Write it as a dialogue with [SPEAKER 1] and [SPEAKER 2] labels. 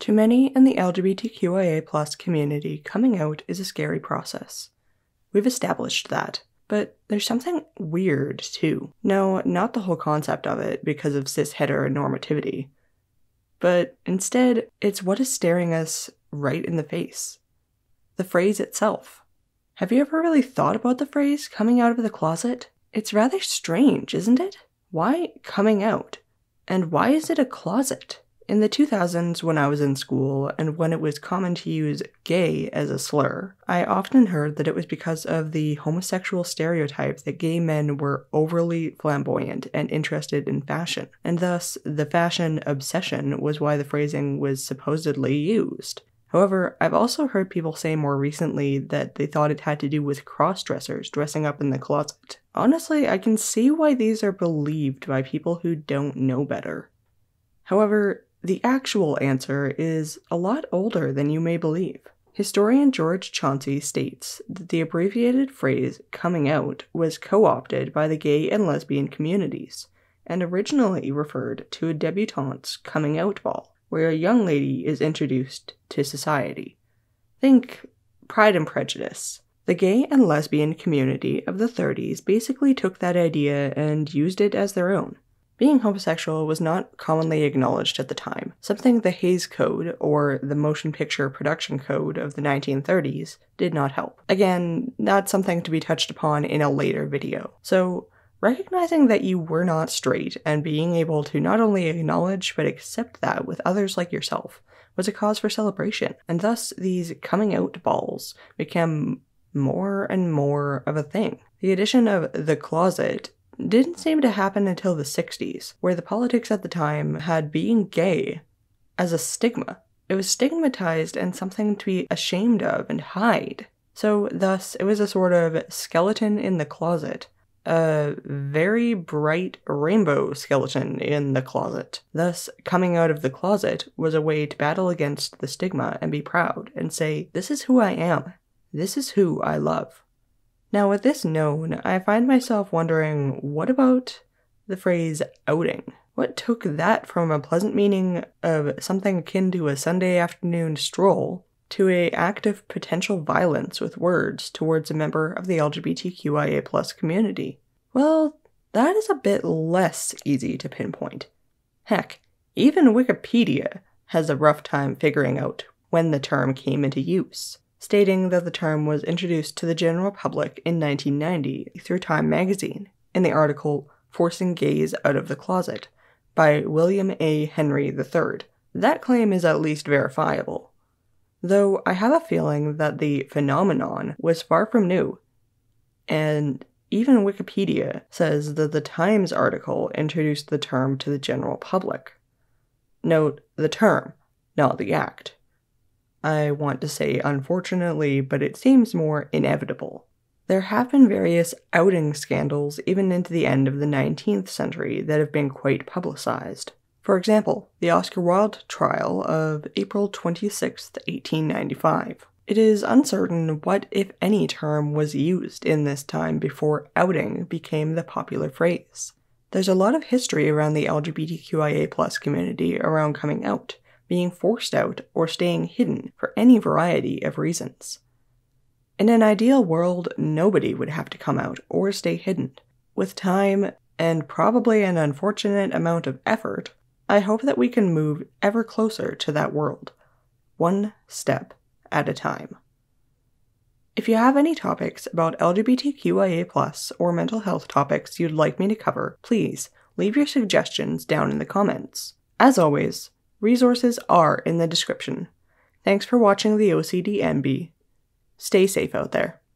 [SPEAKER 1] To many in the LGBTQIA+ community, coming out is a scary process. We've established that, but there's something weird too. No, not the whole concept of it because of cis-heteronormativity, but instead, it's what is staring us right in the face. The phrase itself. Have you ever really thought about the phrase coming out of the closet? It's rather strange, isn't it? Why coming out? And why is it a closet? In the 2000s, when I was in school, and when it was common to use gay as a slur, I often heard that it was because of the homosexual stereotype that gay men were overly flamboyant and interested in fashion, and thus the fashion obsession was why the phrasing was supposedly used. However, I've also heard people say more recently that they thought it had to do with cross-dressers dressing up in the closet. Honestly, I can see why these are believed by people who don't know better. However, the actual answer is a lot older than you may believe. Historian George Chauncey states that the abbreviated phrase coming out was co-opted by the gay and lesbian communities, and originally referred to a debutante's coming out ball, where a young lady is introduced to society. Think Pride and Prejudice. The gay and lesbian community of the 30s basically took that idea and used it as their own. Being homosexual was not commonly acknowledged at the time, something the Hays Code, or the Motion Picture Production Code of the 1930s, did not help. Again, that's something to be touched upon in a later video. So, recognizing that you were not straight and being able to not only acknowledge but accept that with others like yourself was a cause for celebration, and thus these coming out balls became more and more of a thing. The addition of the closet didn't seem to happen until the 60s, where the politics at the time had being gay as a stigma. It was stigmatized and something to be ashamed of and hide. So thus, it was a sort of skeleton in the closet. A very bright rainbow skeleton in the closet. Thus, coming out of the closet was a way to battle against the stigma and be proud and say, this is who I am. This is who I love. Now, with this known, I find myself wondering, what about the phrase outing? What took that from a pleasant meaning of something akin to a Sunday afternoon stroll to an act of potential violence with words towards a member of the LGBTQIA+ community? Well, that is a bit less easy to pinpoint. Heck, even Wikipedia has a rough time figuring out when the term came into use, stating that the term was introduced to the general public in 1990 through Time magazine, in the article Forcing Gays Out of the Closet by William A. Henry III. That claim is at least verifiable, though I have a feeling that the phenomenon was far from new, and even Wikipedia says that the Times article introduced the term to the general public. Note the term, not the act. I want to say unfortunately, but it seems more inevitable. There have been various outing scandals even into the end of the 19th century that have been quite publicized. For example, the Oscar Wilde trial of April 26, 1895. It is uncertain what, if any, term was used in this time before outing became the popular phrase. There's a lot of history around the LGBTQIA+ community around coming out, being forced out, or staying hidden for any variety of reasons. In an ideal world, nobody would have to come out or stay hidden. With time, and probably an unfortunate amount of effort, I hope that we can move ever closer to that world, one step at a time. If you have any topics about LGBTQIA+ or mental health topics you'd like me to cover, please leave your suggestions down in the comments. As always, resources are in the description. Thanks for watching the OCD Enby. Stay safe out there.